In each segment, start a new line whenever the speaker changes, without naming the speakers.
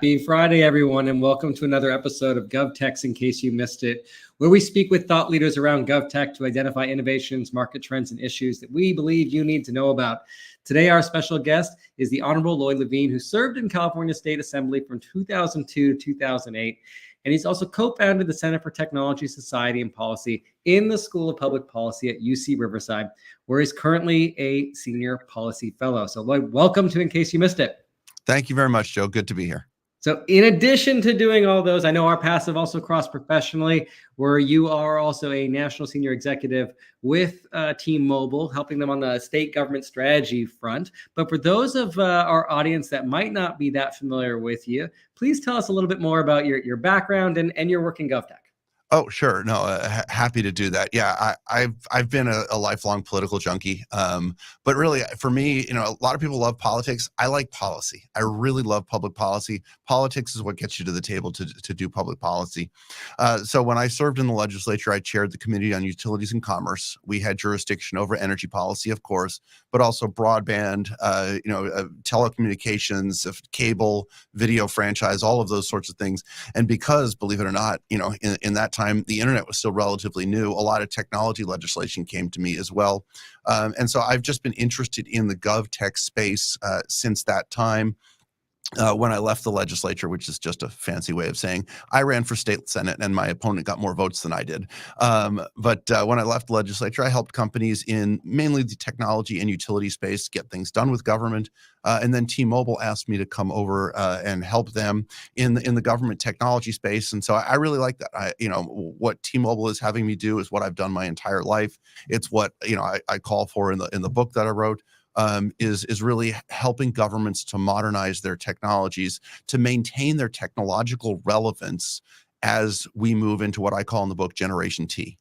Happy Friday, everyone, and welcome to another episode of GovTechs in case you missed it, where we speak with thought leaders around GovTech to identify innovations, market trends, and issues that we believe you need to know about. Today, our special guest is the Honorable Lloyd Levine, who served in California State Assembly from 2002 to 2008. And he's also co-founded the Center for Technology, Society, and Policy in the School of Public Policy at UC Riverside, where he's currently a senior policy fellow. So Lloyd, welcome to In Case You Missed It.
Thank you very much, Joe. Good to be here.
So in addition to doing all those, I know our paths have also crossed professionally, where you are also a national senior executive with T-Mobile, helping them on the state government strategy front. But for those of our audience that might not be that familiar with you, please tell us a little bit more about your background and your work in GovTech.
Oh, sure. No, happy to do that. Yeah, I've been a lifelong political junkie. But really, for me, a lot of people love politics. I like policy. I really love public policy. Politics is what gets you to the table to do public policy. So when I served in the legislature, I chaired the Committee on Utilities and Commerce. We had jurisdiction over energy policy, of course, but also broadband, telecommunications, cable, video franchise, all of those sorts of things. And because, believe it or not, in that time, the internet was still relatively new. A lot of technology legislation came to me as well. And so I've just been interested in the GovTech space since that time. When I left the legislature, which is just a fancy way of saying I ran for state senate and my opponent got more votes than I did. But when I left the legislature, I helped companies in mainly the technology and utility space get things done with government. And then T-Mobile asked me to come over and help them in the government technology space. And so I really like that. What T-Mobile is having me do is what I've done my entire life. It's what I call for in the book that I wrote. Is really helping governments to modernize their technologies, to maintain their technological relevance as we move into what I call in the book Generation T.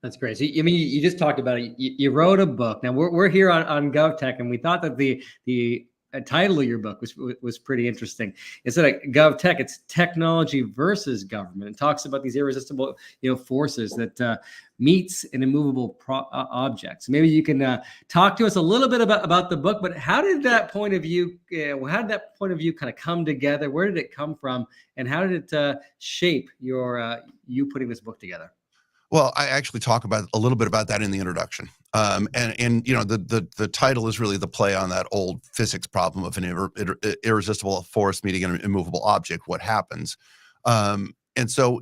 That's great. So, you just talked about it. You wrote a book. Now we're here on GovTech, and we thought that the title of your book was pretty interesting. Instead of GovTech, it's technology versus government. It talks about these irresistible forces that meets an immovable objects. Maybe you can talk to us a little bit about the book. But how did that point of view? How did that point of view kind of come together? Where did it come from, and how did it shape you putting this book together?
Well, I actually talk about a little bit about that in the introduction. And the title is really the play on that old physics problem of an irresistible force meeting an immovable object. What happens? And so,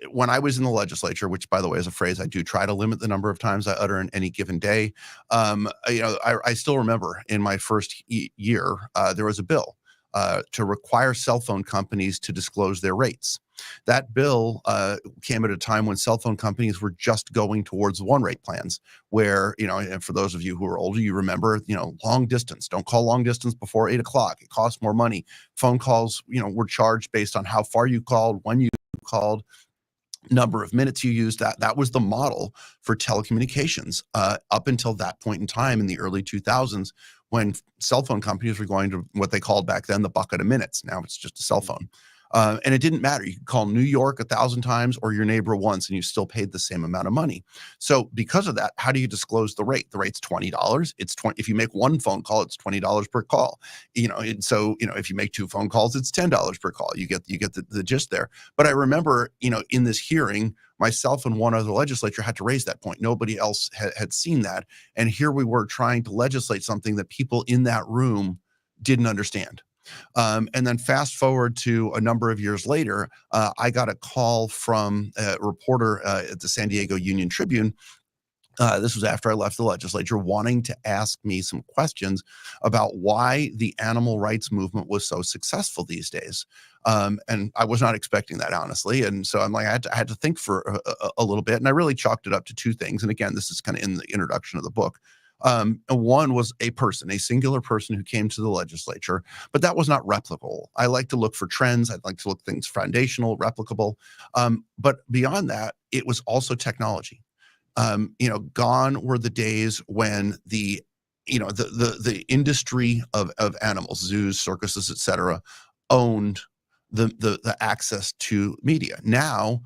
when I was in the legislature, which, by the way, is a phrase I do try to limit the number of times I utter in any given day. I still remember in my first year, there was a bill to require cell phone companies to disclose their rates. That bill came at a time when cell phone companies were just going towards one-rate plans, where, and for those of you who are older, you remember, long distance. Don't call long distance before 8 o'clock. It costs more money. Phone calls, were charged based on how far you called, when you called, number of minutes you used. That was the model for telecommunications up until that point in time in the early 2000s, when cell phone companies were going to what they called back then the bucket of minutes. Now it's just a cell phone. And it didn't matter. You could call New York 1,000 times or your neighbor once, and you still paid the same amount of money. So because of that, how do you disclose the rate? The rate's $20. It's if you make one phone call, it's $20 per call. So if you make two phone calls, it's $10 per call. You get the gist there. But I remember, in this hearing, myself and one other legislator had to raise that point. Nobody else had seen that. And here we were trying to legislate something that people in that room didn't understand. And then fast forward to a number of years later, I got a call from a reporter at the San Diego Union Tribune. This was after I left the legislature, wanting to ask me some questions about why the animal rights movement was so successful these days. And I was not expecting that, honestly. And so I'm like, I had to think for a little bit, and I really chalked it up to two things. And again, this is kind of in the introduction of the book. And one was a singular person who came to the legislature, but that was not replicable. I like to look for trends. I'd like to look things foundational, replicable. But beyond that, it was also technology. Gone were the days when the industry of animals, zoos, circuses, et cetera, owned the access to media. Now,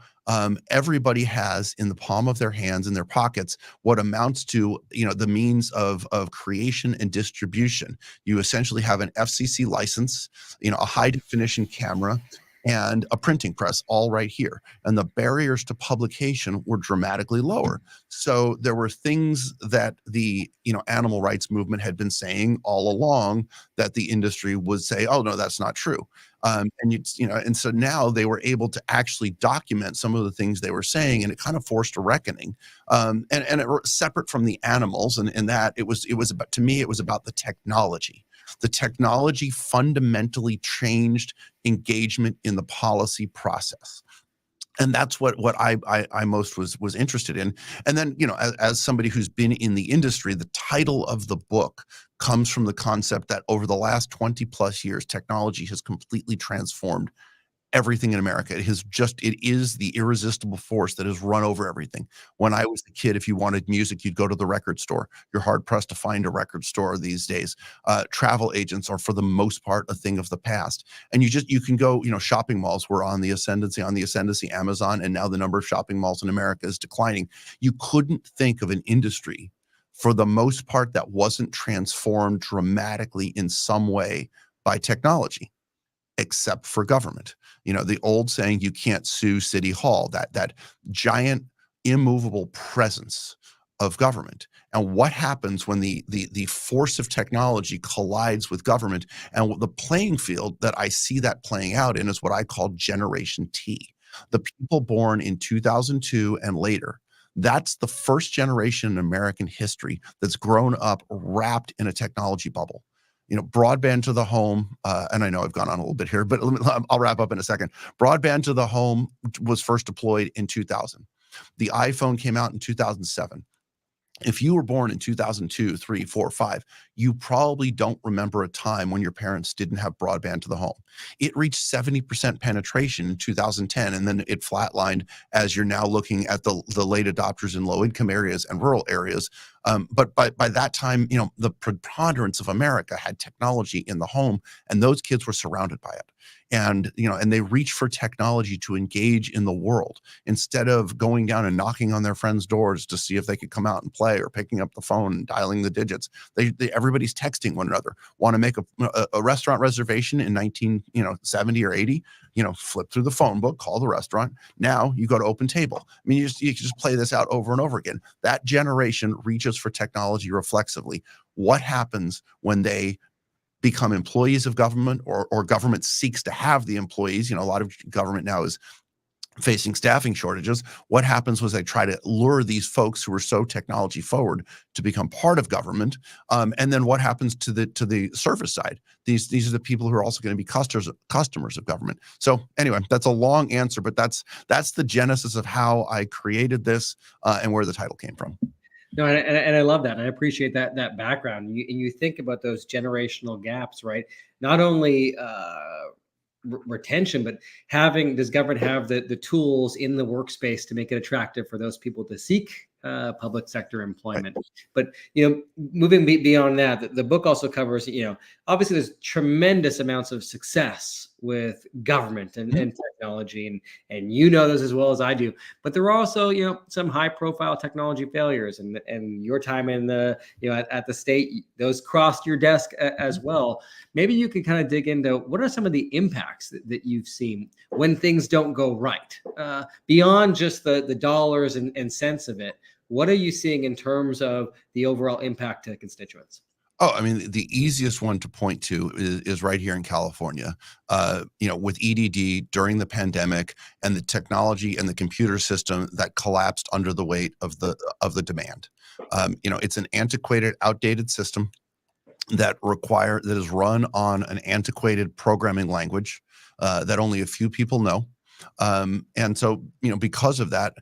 everybody has in the palm of their hands, in their pockets, what amounts to, the means of creation and distribution. You essentially have an FCC license, a high definition camera, and a printing press all right here. And the barriers to publication were dramatically lower. So there were things that the animal rights movement had been saying all along that the industry would say, oh no, that's not true. And so now they were able to actually document some of the things they were saying, and it kind of forced a reckoning. And it was separate from the animals, and that it was about, to me, it was about the technology. The technology fundamentally changed engagement in the policy process. And that's what I most was interested in. And then, as somebody who's been in the industry, the title of the book comes from the concept that over the last 20 plus years, technology has completely transformed everything in America. It is the irresistible force that has run over everything. When I was a kid, if you wanted music, you'd go to the record store. You're hard pressed to find a record store these days. Travel agents are, for the most part, a thing of the past. And you can go, shopping malls were on the ascendancy, Amazon, and now the number of shopping malls in America is declining. You couldn't think of an industry, for the most part, that wasn't transformed dramatically in some way by technology, except for government. The old saying, you can't sue City Hall, that giant immovable presence of government. And what happens when the force of technology collides with government? And the playing field that I see that playing out in is what I call Generation T. The people born in 2002 and later. That's the first generation in American history that's grown up wrapped in a technology bubble. Broadband to the home, and I know I've gone on a little bit here, but I'll wrap up in a second. Broadband to the home was first deployed in 2000. The iPhone came out in 2007. If you were born in 2002, 3, 4, 5, you probably don't remember a time when your parents didn't have broadband to the home. It reached 70% penetration in 2010, and then it flatlined as you're now looking at the late adopters in low-income areas and rural areas. But by that time, the preponderance of America had technology in the home, and those kids were surrounded by it. And they reach for technology to engage in the world instead of going down and knocking on their friends' doors to see if they could come out and play, or picking up the phone and dialing the digits. Everybody's texting one another. Want to make a restaurant reservation in 1970 or 80? Flip through the phone book, call the restaurant. Now you go to Open Table. I mean, you can just play this out over and over again. That generation reaches for technology reflexively. What happens when they become employees of government, or government seeks to have the employees? A lot of government now is facing staffing shortages. What happens was they try to lure these folks who are so technology forward to become part of government. And then what happens to the service side? These are the people who are also going to be customers of government. So anyway, that's a long answer, but that's the genesis of how I created this, and where the title came from.
No, and I love that. And I appreciate that background. You think about those generational gaps, right? Not only retention, but does government have the tools in the workspace to make it attractive for those people to seek public sector employment? Right. But moving beyond that, the book also covers, obviously there's tremendous amounts of success with government and technology, and those as well as I do. But there are also some high profile technology failures, and your time in the at the state, those crossed your desk as well. Maybe you could kind of dig into what are some of the impacts that you've seen when things don't go right, beyond just the dollars and cents of it. What are you seeing in terms of the overall impact to constituents?
Oh, I mean, the easiest one to point to is right here in California. With EDD during the pandemic, and the technology and the computer system that collapsed under the weight of the demand. It's an antiquated, outdated system that is run on an antiquated programming language that only a few people know. And so, because of that,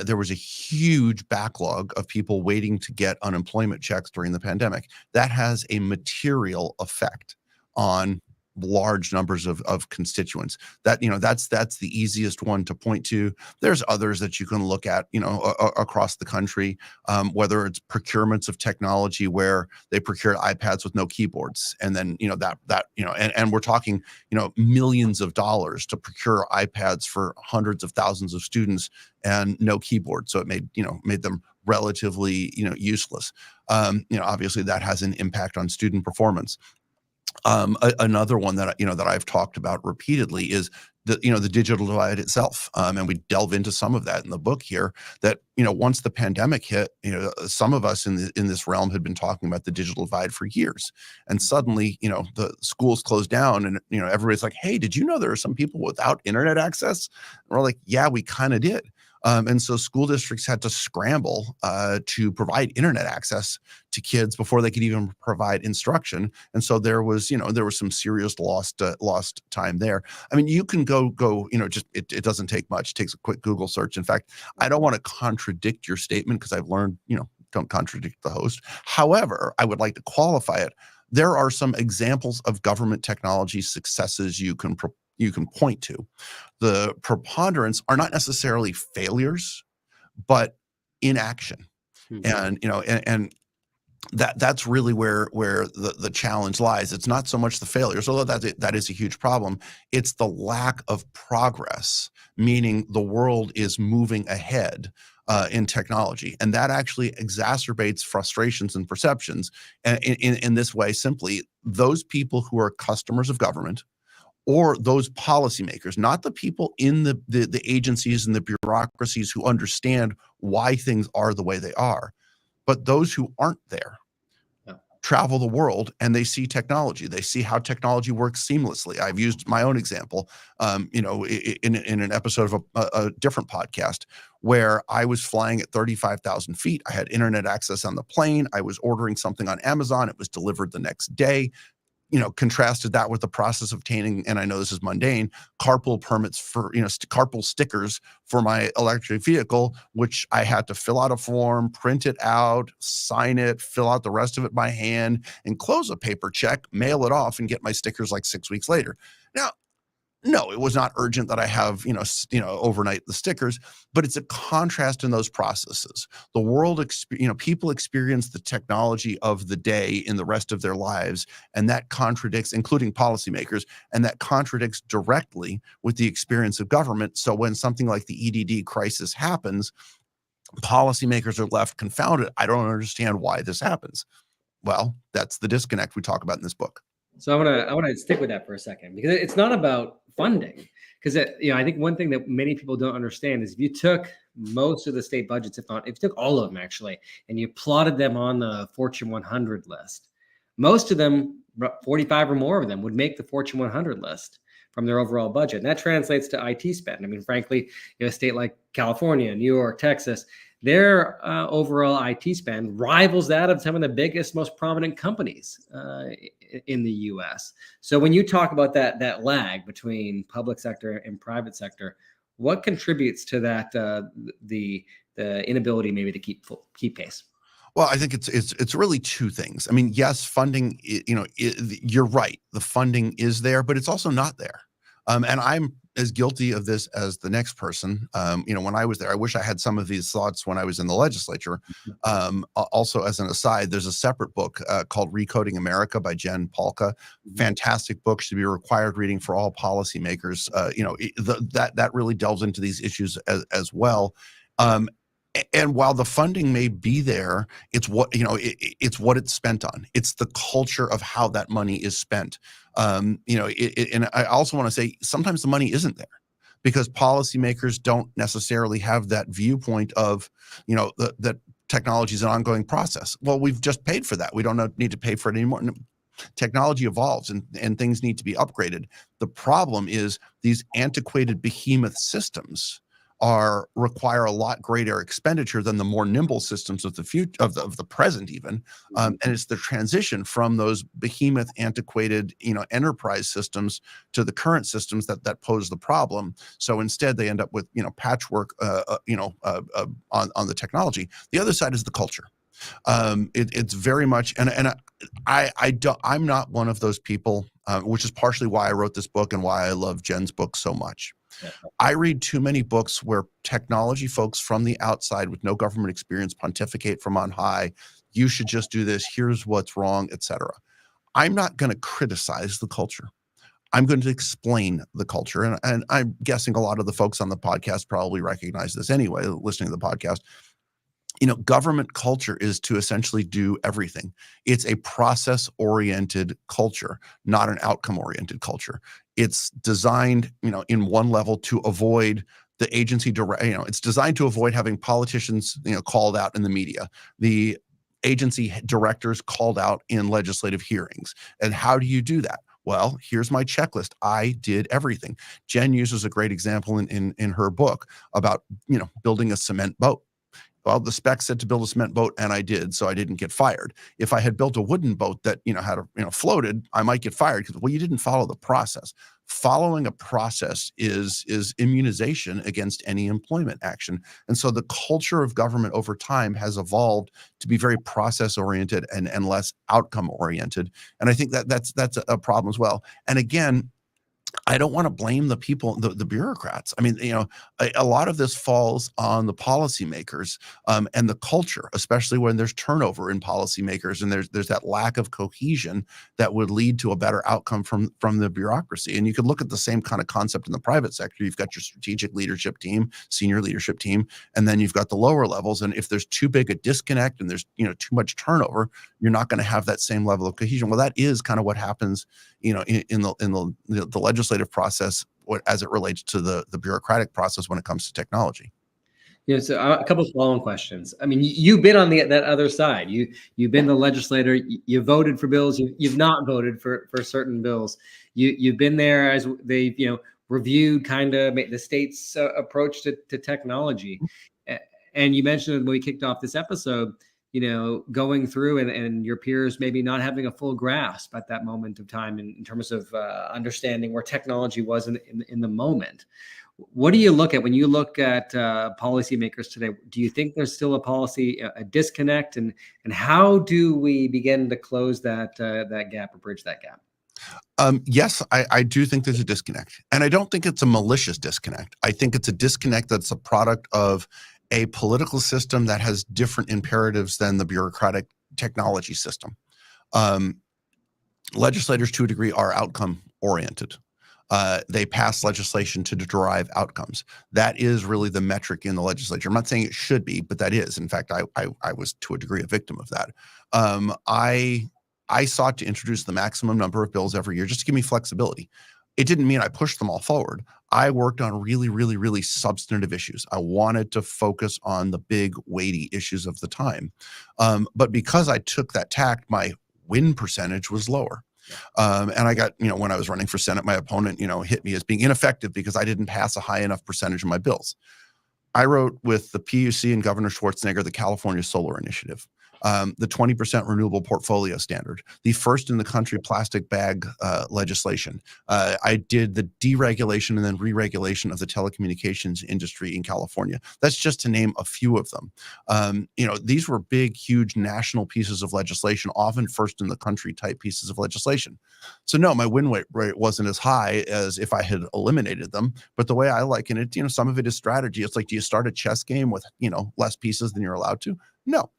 there was a huge backlog of people waiting to get unemployment checks during the pandemic. That has a material effect on large numbers of constituents. That, that's the easiest one to point to. There's others that you can look at, across the country, whether it's procurements of technology where they procure iPads with no keyboards, and then and we're talking millions of dollars to procure iPads for hundreds of thousands of students and no keyboard, so it made them relatively useless. Obviously that has an impact on student performance. Another one that that I've talked about repeatedly is the digital divide itself, and we delve into some of that in the book here. That once the pandemic hit, some of us in this realm had been talking about the digital divide for years, and suddenly the schools closed down, and everybody's like, "Hey, did you know there are some people without internet access?" And we're like, "Yeah, we kind of did." And so school districts had to scramble to provide internet access to kids before they could even provide instruction. And so there was some serious lost time there. I mean, you can go, just, it doesn't take much. It takes a quick Google search. In fact, I don't want to contradict your statement because I've learned, don't contradict the host. However, I would like to qualify it. There are some examples of government technology successes you can point to. The preponderance are not necessarily failures, but inaction. Mm-hmm. And that's really where the challenge lies. It's not so much the failures, although that is a huge problem. It's the lack of progress, meaning the world is moving ahead in technology, and that actually exacerbates frustrations and perceptions. And in this way, simply those people who are customers of government, or those policymakers, not the people in the agencies and the bureaucracies who understand why things are the way they are, but those who aren't there, travel the world and they see technology. They see how technology works seamlessly. I've used my own example, in an episode of a different podcast where I was flying at 35,000 feet. I had internet access on the plane. I was ordering something on Amazon. It was delivered the next day. Contrasted that with the process of obtaining, and I know this is mundane, carpool permits for, carpool stickers for my electric vehicle, which I had to fill out a form, print it out, sign it, fill out the rest of it by hand, and close a paper check, mail it off, and get my stickers like 6 weeks later. Now, no, it was not urgent that I have, overnight the stickers, but it's a contrast in those processes. The world, people experience the technology of the day in the rest of their lives, and that contradicts, including policymakers, and that contradicts directly with the experience of government. So when something like the EDD crisis happens, policymakers are left confounded. I don't understand why this happens. Well, that's the disconnect we talk about in this book.
So I want to stick with that for a second, because it's not about funding. Because I think one thing that many people don't understand is if you took most of the state budgets, if you took all of them actually, and you plotted them on the Fortune 100 list, most of them, 45 or more of them, would make the Fortune 100 list from their overall budget. And that translates to IT spend. I mean, frankly, a state like California, New York, Texas, their overall IT spend rivals that of some of the biggest, most prominent companies in the U.S. So when you talk about that lag between public sector and private sector, what contributes to that the inability maybe to keep pace?
Well, I think it's really two things. I mean, yes, funding. You're right. The funding is there, but it's also not there. And I'm as guilty of this as the next person. When I was there, I wish I had some of these thoughts when I was in the legislature. Also, as an aside, there's a separate book called Recoding America by Jen Pahlka. Fantastic book, should be required reading for all policymakers. That really delves into these issues as well. And while the funding may be there, it's what it's what it's spent on. It's the culture of how that money is spent. And I also want to say sometimes the money isn't there because policymakers don't necessarily have that viewpoint of that technology is an ongoing process. Well, we've just paid for that. We don't need to pay for it anymore. Technology evolves and things need to be upgraded. The problem is these antiquated behemoth systems require a lot greater expenditure than the more nimble systems of the future of the present even. And it's the transition from those behemoth antiquated enterprise systems to the current systems that pose the problem. So instead they end up with patchwork on the technology. The other side is the culture. It's very much, and I'm not one of those people. which is partially why I wrote this book and why I love Jen's book so much.
Yeah.
I read too many books where technology folks from the outside with no government experience pontificate from on high. You should just do this. Here's what's wrong, etc. I'm not going to criticize the culture. I'm going to explain the culture. And I'm guessing a lot of the folks on the podcast probably recognize this anyway, listening to the podcast. Government culture is to essentially do everything. It's a process-oriented culture, not an outcome-oriented culture. It's designed, in one level to avoid the agency it's designed to avoid having politicians, called out in the media, the agency directors called out in legislative hearings. And how do you do that? Well, here's my checklist. I did everything. Jen uses a great example in her book about, building a cement boat. Well, the spec said to build a cement boat, and I did, so I didn't get fired. If I had built a wooden boat that had floated, I might get fired because you didn't follow the process. Following a process is immunization against any employment action, and so the culture of government over time has evolved to be very process oriented and less outcome oriented. And I think that's a problem as well. And again, I don't want to blame the people, the bureaucrats. I mean, a lot of this falls on the policymakers and the culture, especially when there's turnover in policymakers and there's that lack of cohesion that would lead to a better outcome from the bureaucracy. And you could look at the same kind of concept in the private sector. You've got your strategic leadership team, senior leadership team, and then you've got the lower levels. And if there's too big a disconnect and there's too much turnover, you're not going to have that same level of cohesion. Well, that is kind of what happens in the legislative process as it relates to the bureaucratic process when it comes to technology.
So a couple of follow-on questions. I mean, you've been on that other side. You've been the legislator. You voted for bills. You've not voted for certain bills. You've been there as they reviewed kind of the state's approach to technology. And you mentioned when we kicked off this episode, going through and your peers maybe not having a full grasp at that moment of time in terms of understanding where technology was in the moment. What do you look at when you look at policymakers today? Do you think there's still a disconnect, and how do we begin to close that gap or bridge that gap?
Yes, I do think there's a disconnect, and I don't think it's a malicious disconnect. I think it's a disconnect that's a product of a political system that has different imperatives than the bureaucratic technology system. Legislators, to a degree, are outcome oriented. They pass legislation to derive outcomes. That is really the metric in the legislature. I'm not saying it should be, but that is. In fact, I was to a degree a victim of that. I sought to introduce the maximum number of bills every year just to give me flexibility. It didn't mean I pushed them all forward. I worked on really, really, really substantive issues. I wanted to focus on the big, weighty issues of the time. But because I took that tact, my win percentage was lower. And I got, when I was running for Senate, my opponent, hit me as being ineffective because I didn't pass a high enough percentage of my bills. I wrote with the PUC and Governor Schwarzenegger, the California Solar Initiative, the 20% renewable portfolio standard, the first in the country plastic bag legislation. I did the deregulation and then re-regulation of the telecommunications industry in California. That's just to name a few of them. These were big, huge national pieces of legislation, often first in the country type pieces of legislation. So no, my win rate wasn't as high as if I had eliminated them. But the way I liken it, some of it is strategy. It's like, do you start a chess game with, less pieces than you're allowed to? No.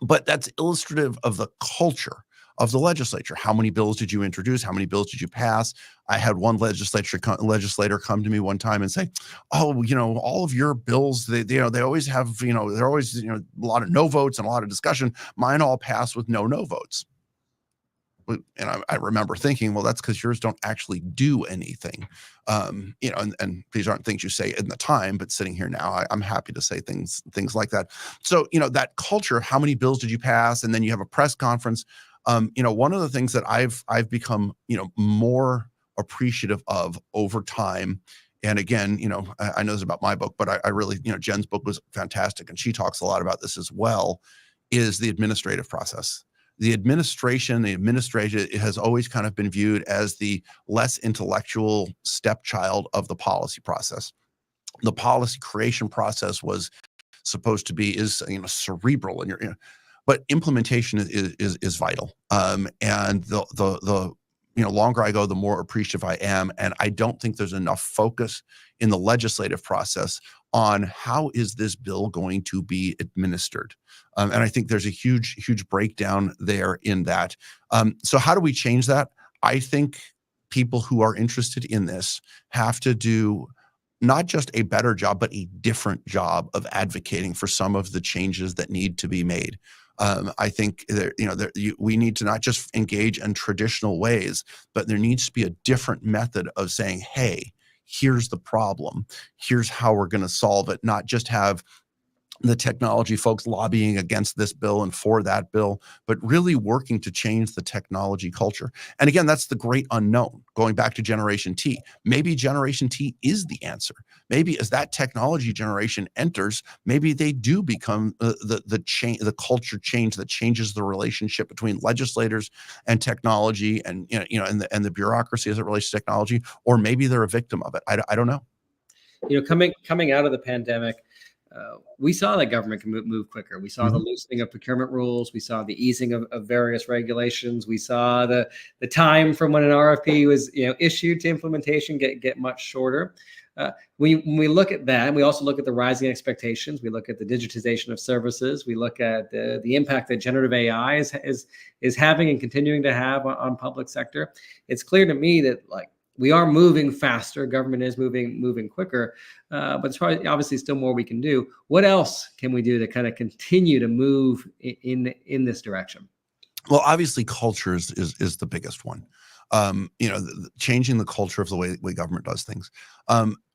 But that's illustrative of the culture of the legislature. How many bills did you introduce? How many bills did you pass? I had one legislator come to me one time and say, "Oh, all of your bills, they always have, they're always, a lot of no votes and a lot of discussion. Mine all pass with no votes." And I remember thinking, well, that's because yours don't actually do anything. And these aren't things you say in the time, but sitting here now, I'm happy to say things like that. So, that culture, how many bills did you pass? And then you have a press conference. One of the things that I've become, more appreciative of over time. And again, I know this about my book, but I really, Jen's book was fantastic. And she talks a lot about this as well, is the administrative process. The administration has always kind of been viewed as the less intellectual stepchild of the policy process. The policy creation process was supposed to be cerebral, and but implementation is vital. And the longer I go, the more appreciative I am. And I don't think there's enough focus in the legislative process on how is this bill going to be administered. And I think there's a huge breakdown there in that. So how do we change that? I think people who are interested in this have to do not just a better job, but a different job of advocating for some of the changes that need to be made. I think we need to not just engage in traditional ways, but there needs to be a different method of saying, hey, here's the problem. Here's how we're going to solve it. Not just have the technology folks lobbying against this bill and for that bill, but really working to change the technology culture. And again, that's the great unknown. Going back to Generation T, maybe Generation T is the answer. Maybe as that technology generation enters, maybe they do become the culture change that changes the relationship between legislators and technology, and and the bureaucracy as it relates to technology. Or maybe they're a victim of it. I don't know.
Coming out of the pandemic, we saw that government can move quicker. We saw the loosening of procurement rules. We saw the easing of various regulations. We saw the time from when an RFP was issued to implementation get much shorter. When we look at that, we also look at the rising expectations. We look at the digitization of services. We look at the impact that generative AI is having and continuing to have on public sector. It's clear to me that we are moving faster. Government is moving quicker, but there's probably obviously still more we can do. What else can we do to kind of continue to move in this direction?
Well, obviously, culture is the biggest one. Changing the culture of the way government does things.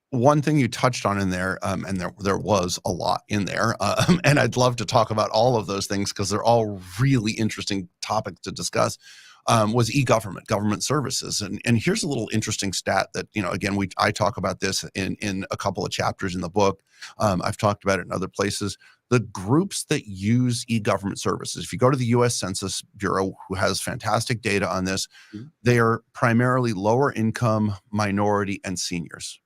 One thing you touched on in there, and there was a lot in there, and I'd love to talk about all of those things because they're all really interesting topics to discuss. Was government services. And here's a little interesting stat that, again, I talk about this in a couple of chapters in the book. I've talked about it in other places. The groups that use e-government services, if you go to the US Census Bureau, who has fantastic data on this, they are primarily lower income, minority, and seniors.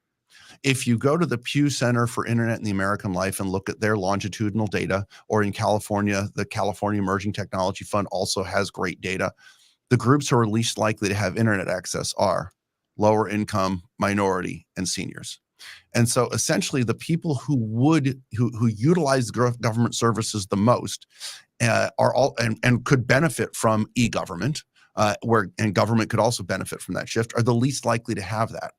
If you go to the Pew Center for Internet and the American Life and look at their longitudinal data, or in California, the California Emerging Technology Fund also has great data. The groups who are least likely to have internet access are lower income, minority, and seniors. And so essentially the people who utilize government services the most are all and could benefit from e-government, and government could also benefit from that shift, are the least likely to have that.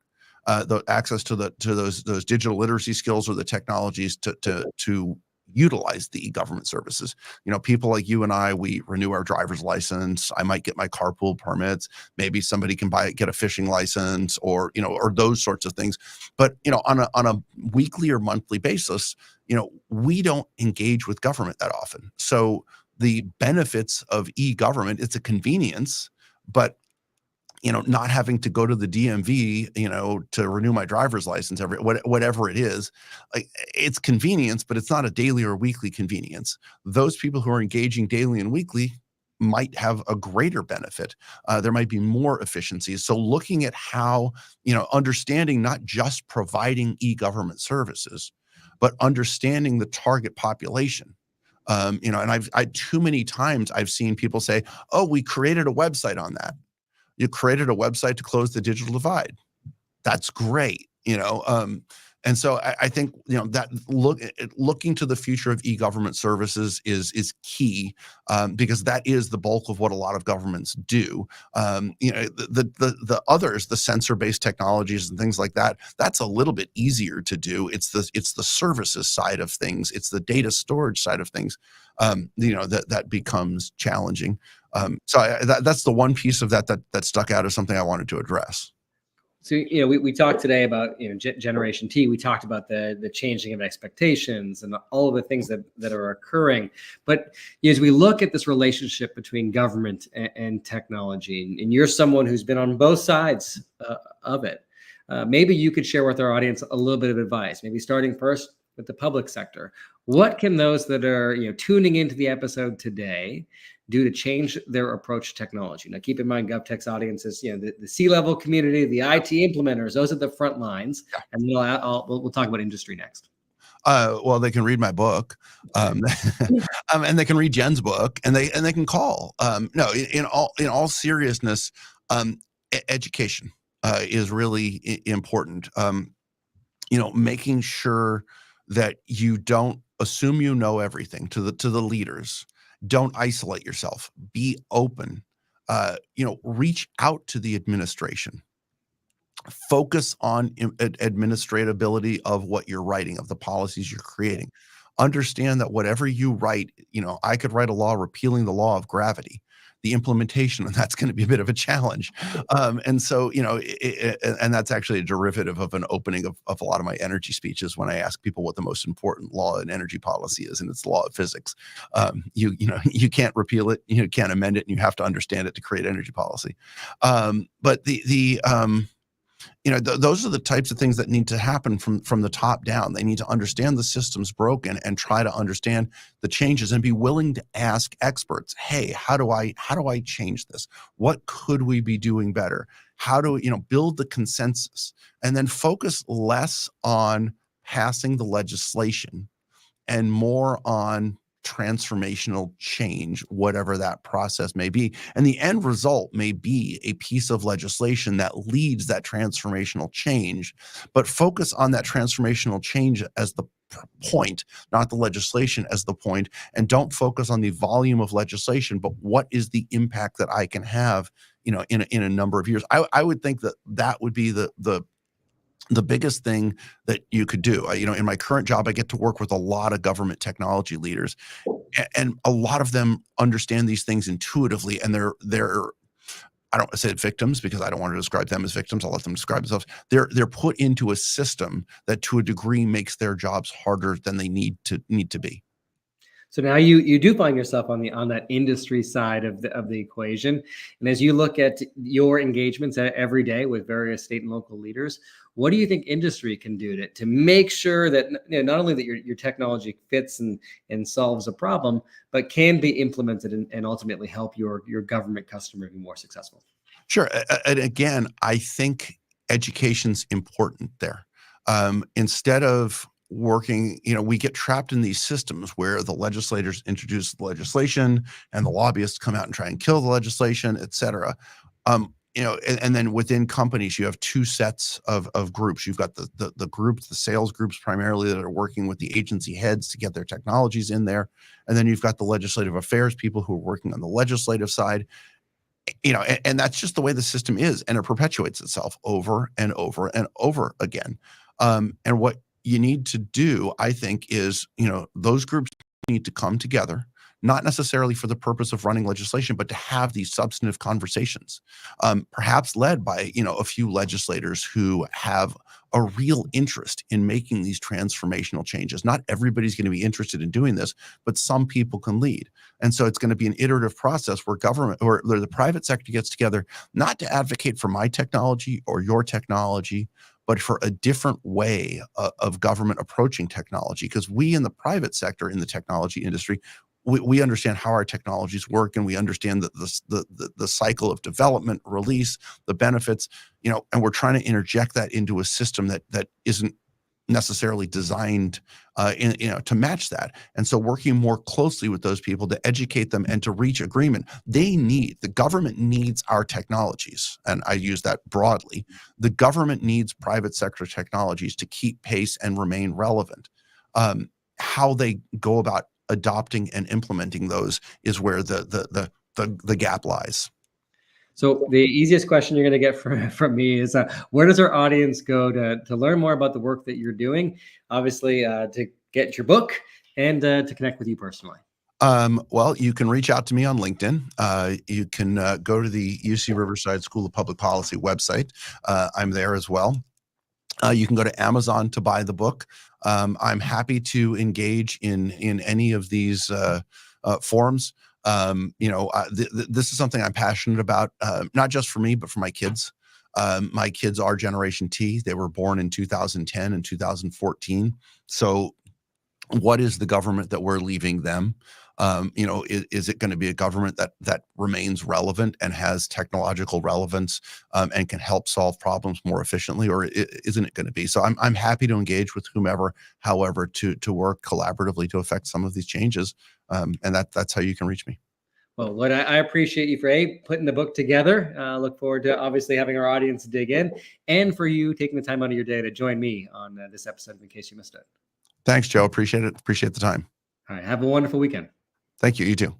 The access to those digital literacy skills or the technologies to utilize the e-government services. People like you and I, we renew our driver's license. I might get my carpool permits. Maybe somebody can get a fishing license, or those sorts of things. But on a weekly or monthly basis, we don't engage with government that often. So the benefits of e-government, it's a convenience, but not having to go to the DMV, to renew my driver's license whatever it is, it's convenience, but it's not a daily or weekly convenience. Those people who are engaging daily and weekly might have a greater benefit. There might be more efficiencies. So looking at how, understanding not just providing e-government services, but understanding the target population. And I too many times I've seen people say, oh, we created a website on that. You created a website to close the digital divide. That's great, and so I think that looking to the future of e-government services is key, because that is the bulk of what a lot of governments do. The others, the sensor-based technologies and things like that, that's a little bit easier to do. It's the services side of things. It's the data storage side of things. That becomes challenging. So that's the one piece of that stuck out as something I wanted to address.
So, we talked today about, Generation T. We talked about the changing of expectations and all of the things that are occurring. But as we look at this relationship between government and technology, and you're someone who's been on both sides of it, maybe you could share with our audience a little bit of advice, maybe starting first with the public sector. What can those that are tuning into the episode today do to change their approach to technology? Now, keep in mind, GovTech's audience is the C-level community, the IT implementers. Those are the front lines, and we'll talk about industry next.
Well, they can read my book, and they can read Jen's book, and they can call. No, in all seriousness, education is really important. Making sure that you don't assume you know everything to the leaders. Don't isolate yourself. Be open. Reach out to the administration. Focus on administratability of what you're writing, of the policies you're creating. Understand that whatever you write, I could write a law repealing the law of gravity. The implementation of that's going to be a bit of a challenge. And so, and that's actually a derivative of an opening of a lot of my energy speeches when I ask people what the most important law in energy policy is, and it's the law of physics. You can't repeal it, you can't amend it, and you have to understand it to create energy policy. But those are the types of things that need to happen from the top down. They need to understand the system's broken and try to understand the changes and be willing to ask experts, hey, how do I change this? What could we be doing better? How do build the consensus, and then focus less on passing the legislation and more on transformational change, whatever that process may be. And the end result may be a piece of legislation that leads that transformational change, but focus on that transformational change as the point, not the legislation as the point, and don't focus on the volume of legislation, but what is the impact that I can have, in a number of years. I would think that would be the biggest thing that you could do. In my current job, I get to work with a lot of government technology leaders, and a lot of them understand these things intuitively, and they're I don't want to say victims because I don't want to describe them as victims. I'll let them describe themselves. They're put into a system that to a degree makes their jobs harder than they need to be.
So now you do find yourself on that industry side of the equation, and as you look at your engagements every day with various state and local leaders, what do you think industry can do to make sure that not only that your technology fits and solves a problem, but can be implemented and ultimately help your government customer be more successful?
Sure, and again, I think education's important there. Instead of working, we get trapped in these systems where the legislators introduce the legislation and the lobbyists come out and try and kill the legislation, et cetera. And then within companies, you have two sets of groups. You've got the groups, the sales groups primarily, that are working with the agency heads to get their technologies in there. And then you've got the legislative affairs people who are working on the legislative side. And that's just the way the system is, and it perpetuates itself over and over and over again. And what you need to do, I think, is, those groups need to come together, not necessarily for the purpose of running legislation, but to have these substantive conversations, perhaps led by, a few legislators who have a real interest in making these transformational changes. Not everybody's going to be interested in doing this, but some people can lead. And so it's going to be an iterative process where government or the private sector gets together, not to advocate for my technology or your technology, but for a different way of government approaching technology. Because we in the private sector, in the technology industry, we understand how our technologies work, and we understand the cycle of development, release, the benefits, and we're trying to interject that into a system that isn't necessarily designed to match that. And so working more closely with those people to educate them and to reach agreement. The government needs our technologies, and I use that broadly. The government needs private sector technologies to keep pace and remain relevant. How they go about adopting and implementing those is where the gap lies.
So the easiest question you're going to get from me is, where does our audience go to learn more about the work that you're doing? Obviously, to get your book and to connect with you personally.
Well, you can reach out to me on LinkedIn. You can go to the UC Riverside School of Public Policy website. I'm there as well. You can go to Amazon to buy the book. I'm happy to engage in any of these forums. This is something I'm passionate about, not just for me, but for my kids. My kids are Generation T. They were born in 2010 and 2014. So what is the government that we're leaving them? Is it going to be a government that remains relevant and has technological relevance and can help solve problems more efficiently, or isn't it going to be? So I'm happy to engage with whomever, however, to work collaboratively to affect some of these changes, and that's how you can reach me.
Well, Lloyd, I appreciate you for putting the book together. Look forward to obviously having our audience dig in, and for you taking the time out of your day to join me on this episode in case you missed it.
Thanks, Joe. Appreciate it. Appreciate the time.
All right. Have a wonderful weekend.
Thank you. You too.